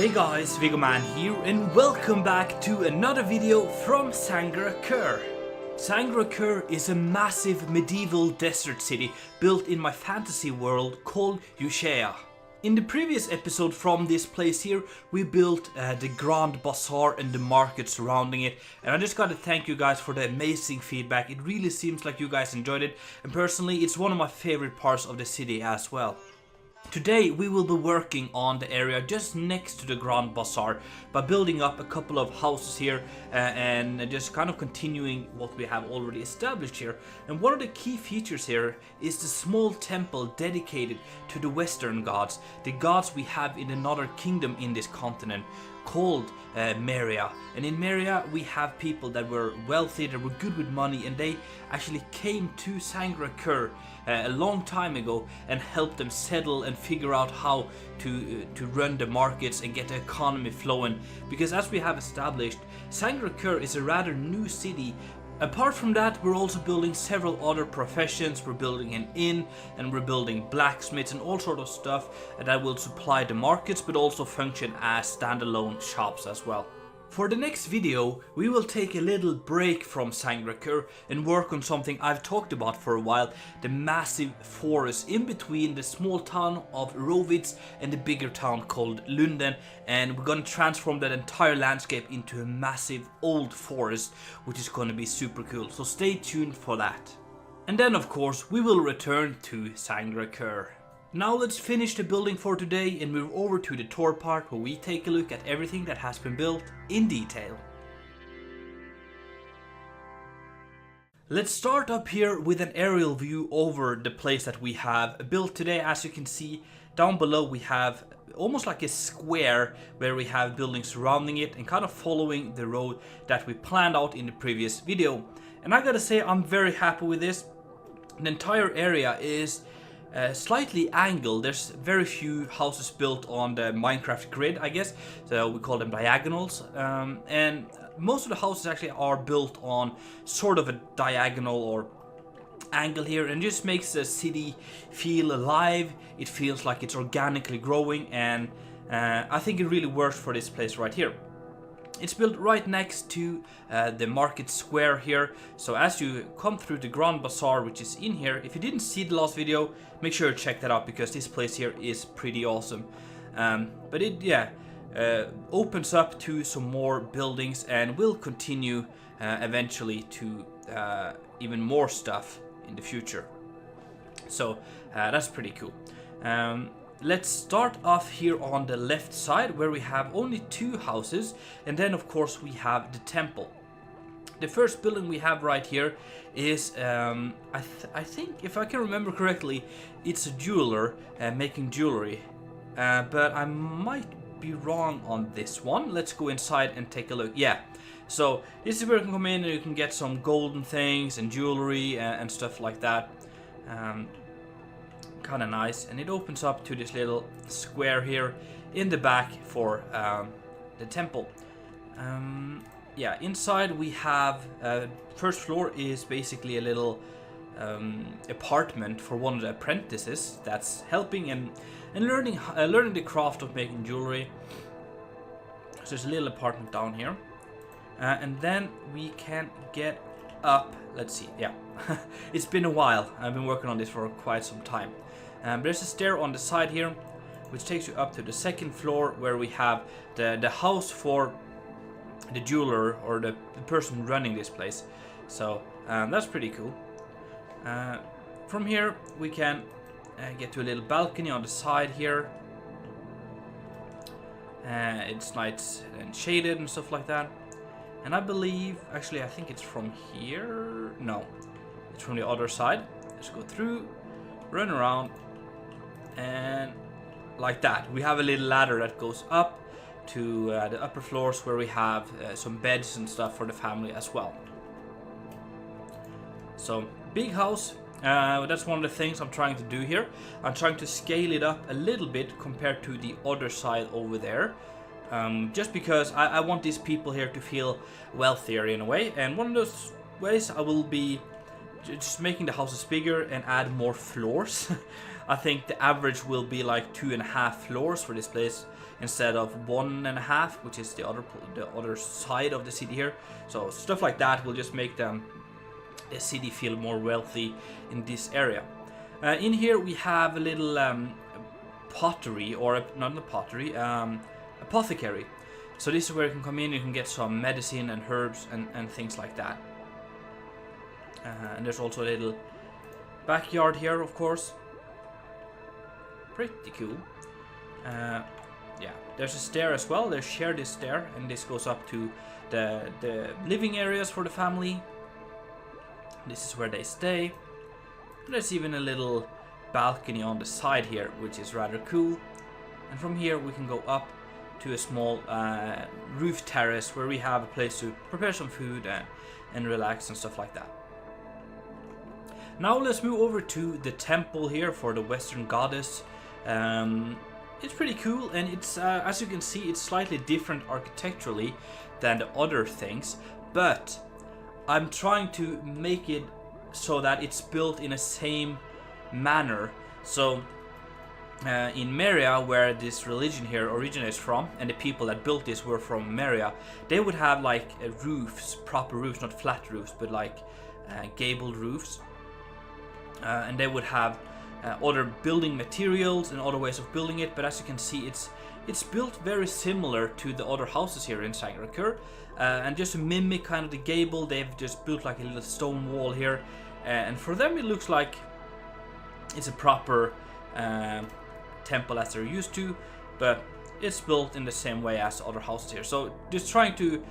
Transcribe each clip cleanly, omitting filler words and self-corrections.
Hey guys, Viggoman here and welcome back to another video from Sangra'Qur. Sangra'Qur is a massive medieval desert city built in my fantasy world called Ushea. In the previous episode from this place here, we built the Grand Bazaar and the market surrounding it, and I just gotta thank you guys for the amazing feedback. It really seems like you guys enjoyed it, and personally it's one of my favorite parts of the city as well. Today we will be working on the area just next to the Grand Bazaar by building up a couple of houses here and just kind of continuing what we have already established here. And one of the key features here is the small temple dedicated to the Western gods, the gods we have in another kingdom in this continent called Meria. And in Meria we have people that were wealthy, that were good with money, and they actually came to Sangra'Qur a long time ago and helped them settle and figure out how to run the markets and get the economy flowing. Because as we have established, Sangra'Qur is a rather new city. Apart from that, we're also building several other professions. We're building an inn and we're building blacksmiths and all sort of stuff that will supply the markets but also function as standalone shops as well. For the next video, we will take a little break from Sangra'Qur and work on something I've talked about for a while, the massive forest in between the small town of Rovitz and the bigger town called Lunden, and we're gonna transform that entire landscape into a massive old forest, which is gonna be super cool, so stay tuned for that. And then of course we will return to Sangra'Qur. Now let's finish the building for today and move over to the tour part where we take a look at everything that has been built in detail. Let's start up here with an aerial view over the place that we have built today. As you can see, down below we have almost like a square where we have buildings surrounding it and kind of following the road that we planned out in the previous video. And I gotta say, I'm very happy with this. The entire area is slightly angled. There's very few houses built on the Minecraft grid, I guess, so we call them diagonals, and most of the houses actually are built on sort of a diagonal or angle here, and just makes the city feel alive. It feels like it's organically growing, and I think it really works for this place right here. It's built right next to the market square here, so as you come through the Grand Bazaar, which is in here, if you didn't see the last video, make sure to check that out because this place here is pretty awesome. But it opens up to some more buildings and will continue eventually to even more stuff in the future. So that's pretty cool. Let's start off here on the left side where we have only two houses, and then of course we have the temple. The first building we have right here is, I think if I can remember correctly, it's a jeweler making jewelry, but I might be wrong on this one. Let's go inside and take a look. Yeah, so this is where you can come in and you can get some golden things and jewelry and stuff like that. Kind of nice, and it opens up to this little square here in the back for the temple. Yeah, inside we have first floor is basically a little apartment for one of the apprentices that's helping and learning the craft of making jewelry. So there's a little apartment down here, and then we can get up. Let's see, yeah. It's been a while. I've been working on this for quite some time. There's a stair on the side here which takes you up to the second floor where we have the house for the jeweler or the person running this place. So that's pretty cool. From here we can get to a little balcony on the side here. It's nice and shaded and stuff like that. And I believe, actually I think it's from here. No, it's from the other side. Let's go through, run around, and like that. We have a little ladder that goes up to the upper floors where we have some beds and stuff for the family as well. So big house. That's one of the things I'm trying to do here. I'm trying to scale it up a little bit compared to the other side over there. Just because I want these people here to feel wealthier in a way, and one of those ways I will be just making the houses bigger and add more floors. I think the average will be like 2.5 floors for this place instead of 1.5, which is the other side of the city here. So stuff like that will just make the city feel more wealthy in this area. In here we have a little pottery, or not a pottery, apothecary. So this is where you can come in, you can get some medicine and herbs and things like that. And there's also a little backyard here, of course. Pretty cool. Yeah, there's a stair as well. They share this stair, and this goes up to the living areas for the family. This is where they stay. There's even a little balcony on the side here, which is rather cool. And from here we can go up to a small roof terrace where we have a place to prepare some food and relax and stuff like that. Now let's move over to the temple here for the Western Goddess. It's pretty cool, and it's as you can see, it's slightly different architecturally than the other things, but I'm trying to make it so that it's built in the same manner. So in Meria, where this religion here originates from, and the people that built this were from Meria, they would have like roofs, proper roofs, not flat roofs, but like gabled roofs. And they would have other building materials and other ways of building it, but as you can see, it's built very similar to the other houses here in Sangra'Qur. And just to mimic kind of the gable, they've just built like a little stone wall here, and for them it looks like it's a proper temple as they're used to, but it's built in the same way as other houses here. So just trying to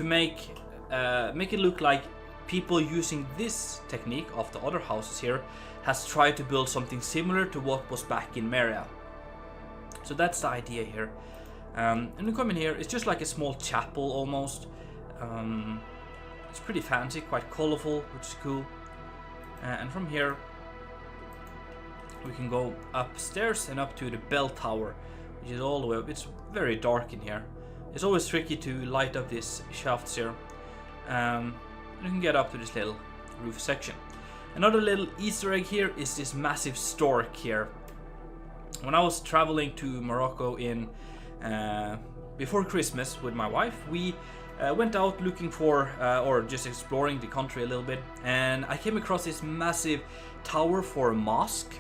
make it look like people using this technique of the other houses here has tried to build something similar to what was back in Meria. So that's the idea here. And you come in here, it's just like a small chapel almost. It's pretty fancy, quite colorful, which is cool. And from here we can go upstairs and up to the bell tower, which is all the way up. It's very dark in here. It's always tricky to light up these shafts here. You can get up to this little roof section. Another little Easter egg here is this massive stork here. When I was traveling to Morocco in before Christmas with my wife, we went out looking for or just exploring the country a little bit, and I came across this massive tower for a mosque,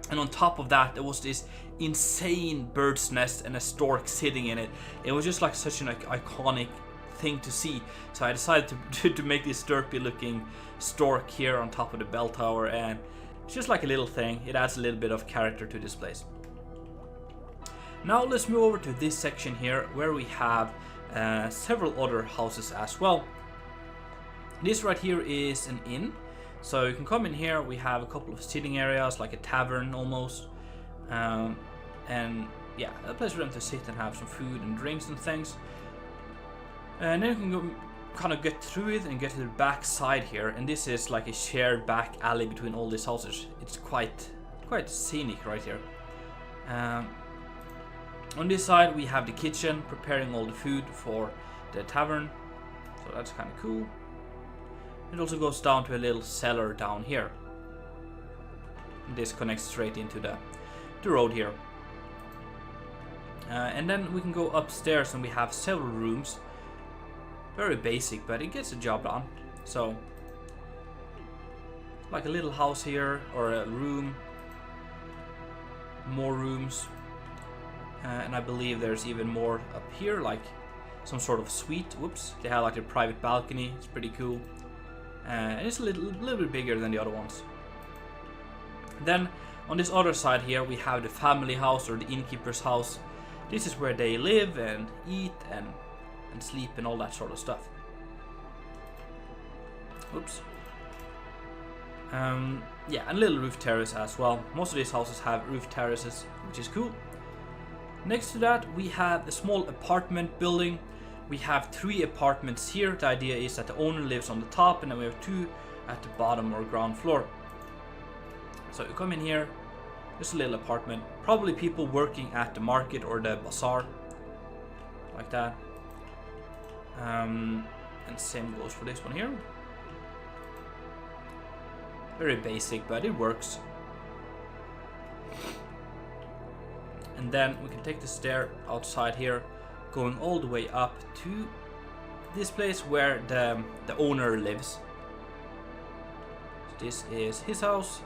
and on top of that there was this insane bird's nest and a stork sitting in it. It was just like such an iconic thing to see, so I decided to make this derpy looking stork here on top of the bell tower, and it's just like a little thing. It adds a little bit of character to this place. Now let's move over to this section here where we have several other houses as well. This right here is an inn, so you can come in here. We have a couple of sitting areas, like a tavern almost, and yeah, a place for them to sit and have some food and drinks and things. And then you can go kind of get through it and get to the back side here, and this is like a shared back alley between all these houses. It's quite scenic right here. On this side we have the kitchen, preparing all the food for the tavern, so that's kind of cool. It also goes down to a little cellar down here. This connects straight into the road here. And then we can go upstairs and we have several rooms. Very basic, but it gets the job done. So, like a little house here, or a room, more rooms, and I believe there's even more up here, like some sort of suite. Whoops, they have like a private balcony. It's pretty cool, and it's a little bit bigger than the other ones. Then on this other side here we have the family house, or the innkeeper's house. This is where they live and eat and sleep and all that sort of stuff. Oops. Yeah, and a little roof terrace as well. Most of these houses have roof terraces, which is cool. Next to that we have a small apartment building. We have 3 apartments here. The idea is that the owner lives on the top, and then we have 2 at the bottom or ground floor. So you come in here, just a little apartment, probably people working at the market or the bazaar, like that. And same goes for this one here. Very basic, but it works. And then we can take the stair outside here, going all the way up to this place where the owner lives. So this is his house.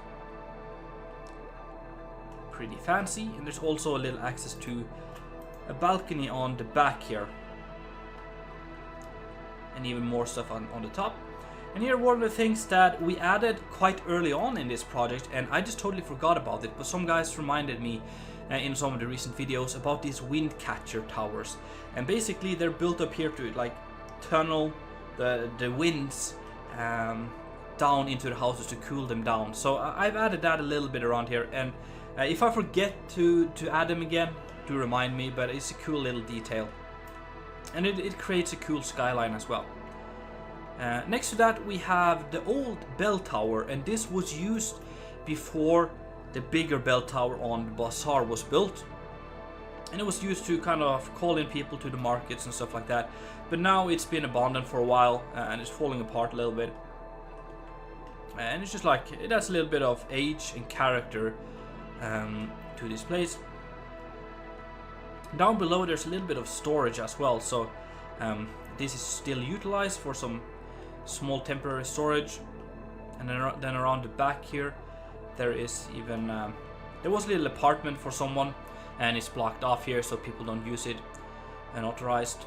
Pretty fancy, and there's also a little access to a balcony on the back here. And even more stuff on the top. And here one of the things that we added quite early on in this project, and I just totally forgot about it, but some guys reminded me in some of the recent videos about these wind catcher towers. And basically they're built up here to like tunnel the winds down into the houses to cool them down. So I've added that a little bit around here, and if I forget to add them again, do remind me, but it's a cool little detail. And it creates a cool skyline as well. Next to that we have the old bell tower, and this was used before the bigger bell tower on the bazaar was built. And it was used to kind of call in people to the markets and stuff like that. But now it's been abandoned for a while and it's falling apart a little bit. And it's just like, it has a little bit of age and character to this place. Down below there's a little bit of storage as well, so this is still utilized for some small temporary storage. And then around the back here there is even there was a little apartment for someone, and it's blocked off here so people don't use it unauthorized.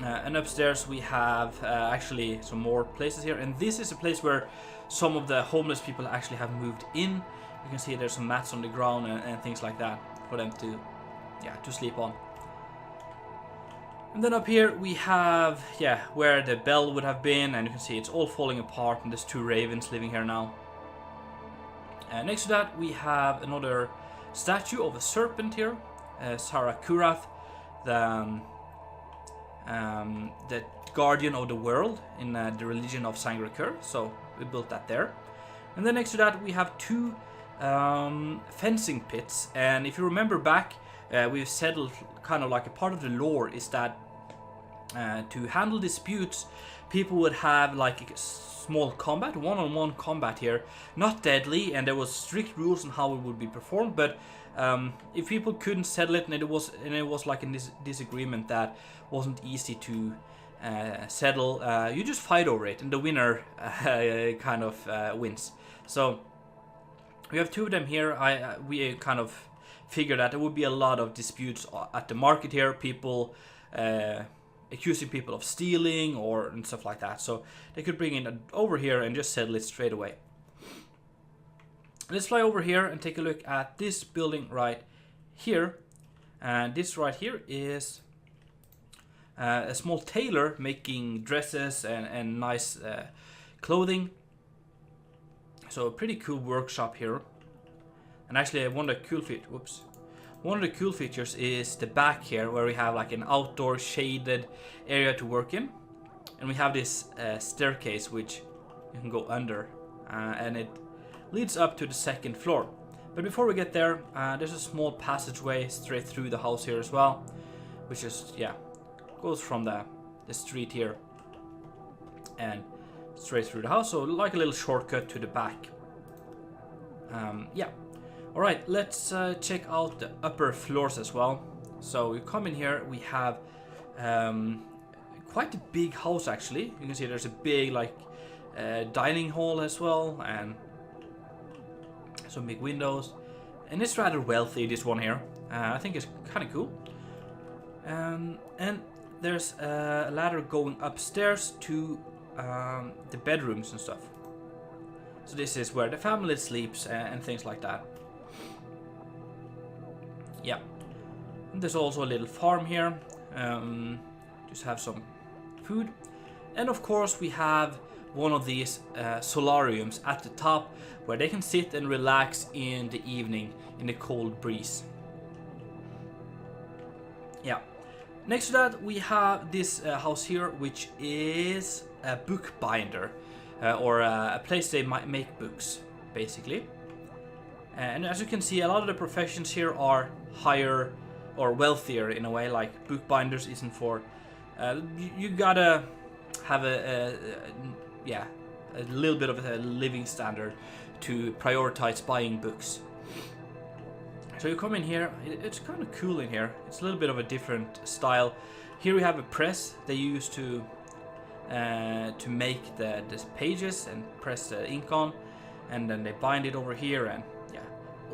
And upstairs we have actually some more places here, and this is a place where some of the homeless people actually have moved in. You can see there's some mats on the ground and things like that for them to sleep on. And then up here we have where the bell would have been, and you can see it's all falling apart, and there's two ravens living here now. Next to that we have another statue of a serpent here, Sangra'Qur, the guardian of the world in the religion of Sangra'Qur, so we built that there. And then next to that we have two fencing pits, and if you remember back, we've settled kind of like a part of the lore is that to handle disputes, people would have like a small combat, one-on-one combat here, not deadly, and there was strict rules on how it would be performed. But if people couldn't settle it, and it was like in this disagreement that wasn't easy to settle, you just fight over it, and the winner kind of wins. So we have two of them here. We kind of figured that there would be a lot of disputes at the market here, people accusing people of stealing and stuff like that, so they could bring it over here and just settle it straight away. Let's fly over here and take a look at this building right here. And this right here is a small tailor making dresses and nice clothing. So a pretty cool workshop here. And actually one of the cool features is the back here, where we have like an outdoor shaded area to work in, and we have this staircase which you can go under, and it leads up to the second floor. But before we get there, there's a small passageway straight through the house here as well, which is goes from the street here and straight through the house, so like a little shortcut to the back. Alright, let's check out the upper floors as well. So we come in here, we have quite a big house actually. You can see there's a big dining hall as well, and some big windows. And it's rather wealthy, this one here. I think it's kind of cool. And there's a ladder going upstairs to the bedrooms and stuff. So this is where the family sleeps and things like that. Yeah, and there's also a little farm here. Just have some food, and of course we have one of these solariums at the top where they can sit and relax in the evening in the cold breeze. Yeah. Next to that we have this house here, which is a bookbinder, or a place they might make books, basically. And as you can see, a lot of the professions here are higher or wealthier in a way. Like bookbinders isn't for you gotta have a little bit of a living standard to prioritize buying books. So you come in here, it's kind of cool in here. It's a little bit of a different style. Here we have a press they use to make the pages and press the ink on, and then they bind it over here, and yeah,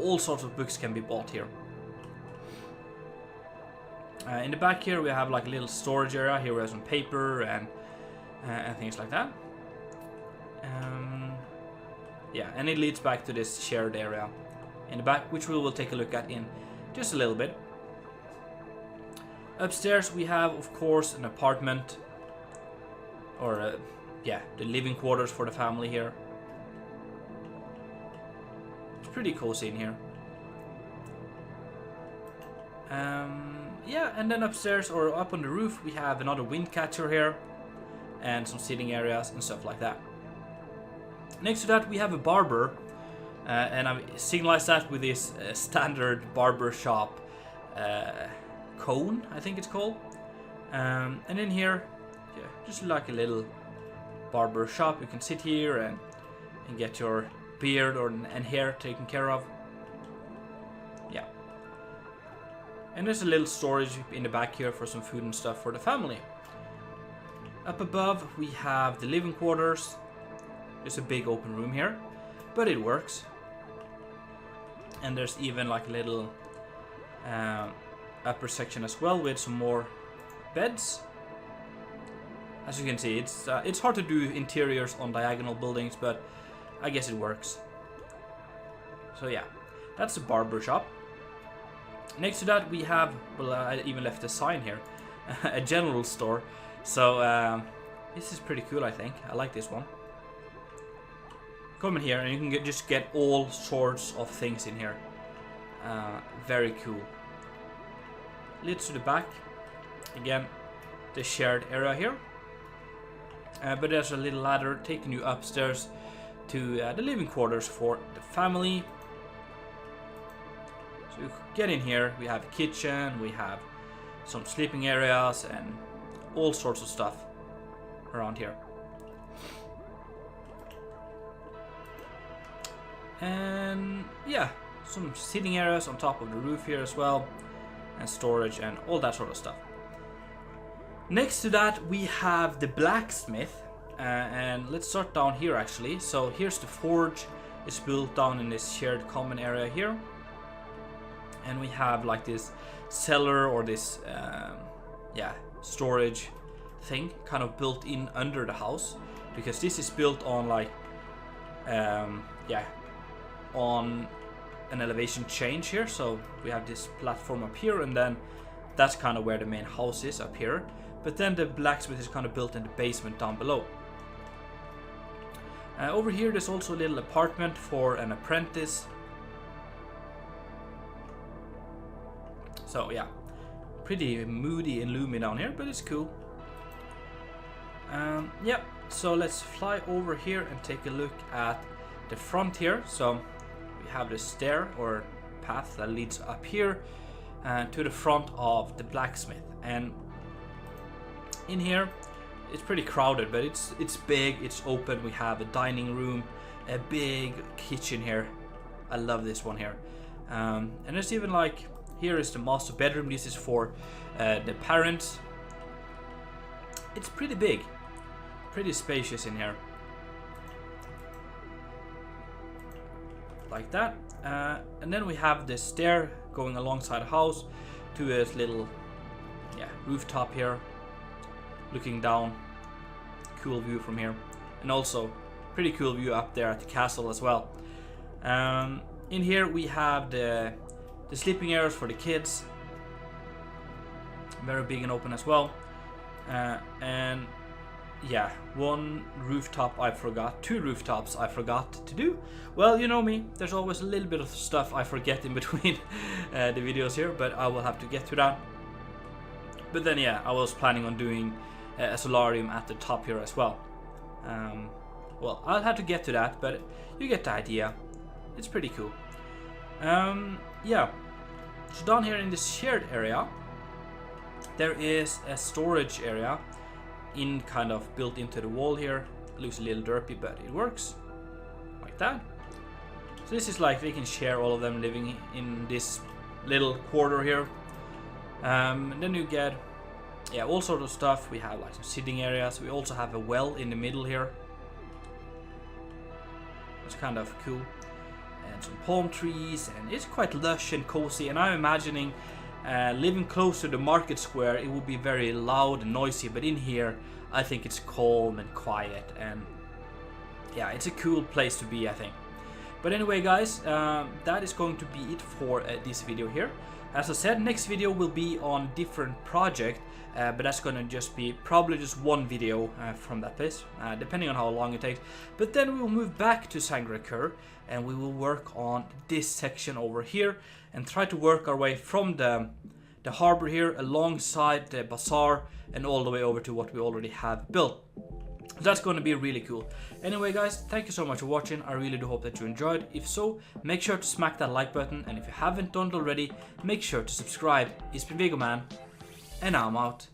all sorts of books can be bought here. In the back here we have like a little storage area. Here we have some paper and things like that. Yeah, and it leads back to this shared area in the back, which we will take a look at in just a little bit. Upstairs we have, of course, an apartment, or yeah, the living quarters for the family here. It's pretty cozy in here. Yeah, and then upstairs or up on the roof we have another wind catcher here and some sitting areas and stuff like that. Next to that we have a barber, and I've signalized that with this standard barber shop cone, I think it's called. And in here, yeah, just like a little barber shop. You can sit here and get your beard and hair taken care of. Yeah. And there's a little storage in the back here for some food and stuff for the family. Up above we have the living quarters. There's a big open room here, but it works. And there's even like a little upper section as well with some more beds. As you can see, it's hard to do interiors on diagonal buildings, but I guess it works. So yeah, that's the barber shop. Next to that we have, well, I even left a sign here, a general store. So this is pretty cool, I think. I like this one. Come in here and you can just get all sorts of things in here. Very cool. Leads to the back. Again, the shared area here. But there's a little ladder taking you upstairs to the living quarters for the family. So you get in here, we have a kitchen, we have some sleeping areas and all sorts of stuff around here. And yeah, some sitting areas on top of the roof here as well, and storage and all that sort of stuff. Next to that we have the blacksmith, and let's start down here actually. So here's the forge. It's built down in this shared common area here, and we have like this cellar or this yeah, storage thing kind of built in under the house, because this is built on like yeah, on an elevation change here. So we have this platform up here, and then that's kind of where the main house is up here. But then the blacksmith is kind of built in the basement down below. Over here there's also a little apartment for an apprentice. So yeah, pretty moody and gloomy down here, but it's cool. Yeah, so let's fly over here and take a look at the front here. So we have the stair or path that leads up here to the front of the blacksmith. And in here it's pretty crowded, but it's big, it's open. We have a dining room, a big kitchen here. I love this one here. And there's even like, here is the master bedroom. This is for the parents. It's pretty big, pretty spacious in here, like that. And then we have the stair going alongside the house to a little, yeah, rooftop here, looking down. Cool view from here, and also pretty cool view up there at the castle as well. In here we have the sleeping areas for the kids, very big and open as well. And yeah, one rooftop I forgot, two rooftops I forgot to do. Well, you know me, there's always a little bit of stuff I forget in between the videos here, but I will have to get to that. But then yeah, I was planning on doing a solarium at the top here as well. Well, I'll have to get to that, but you get the idea. It's pretty cool. Yeah, so down here in this shared area there is a storage area in kind of built into the wall here. It looks a little derpy, but it works like that. So this is like they can share, all of them living in this little quarter here. And then you get, yeah, all sort of stuff. We have like some sitting areas. We also have a well in the middle here. It's kind of cool. And some palm trees, and it's quite lush and cozy. And I'm imagining living close to the market square, it would be very loud and noisy, but in here I think it's calm and quiet, and yeah, it's a cool place to be, I think. But anyway guys, that is going to be it for this video here. As I said, next video will be on different project, but that's gonna just be probably just one video from that place, depending on how long it takes. But then we will move back to Sangra'Qur, and we will work on this section over here and try to work our way from the harbor here alongside the bazaar and all the way over to what we already have built. That's going to be really cool. Anyway guys, thank you so much for watching. I really do hope that you enjoyed. If so, make sure to smack that like button, and if you haven't done it already, make sure to subscribe. It's been Viggoman, and I'm out.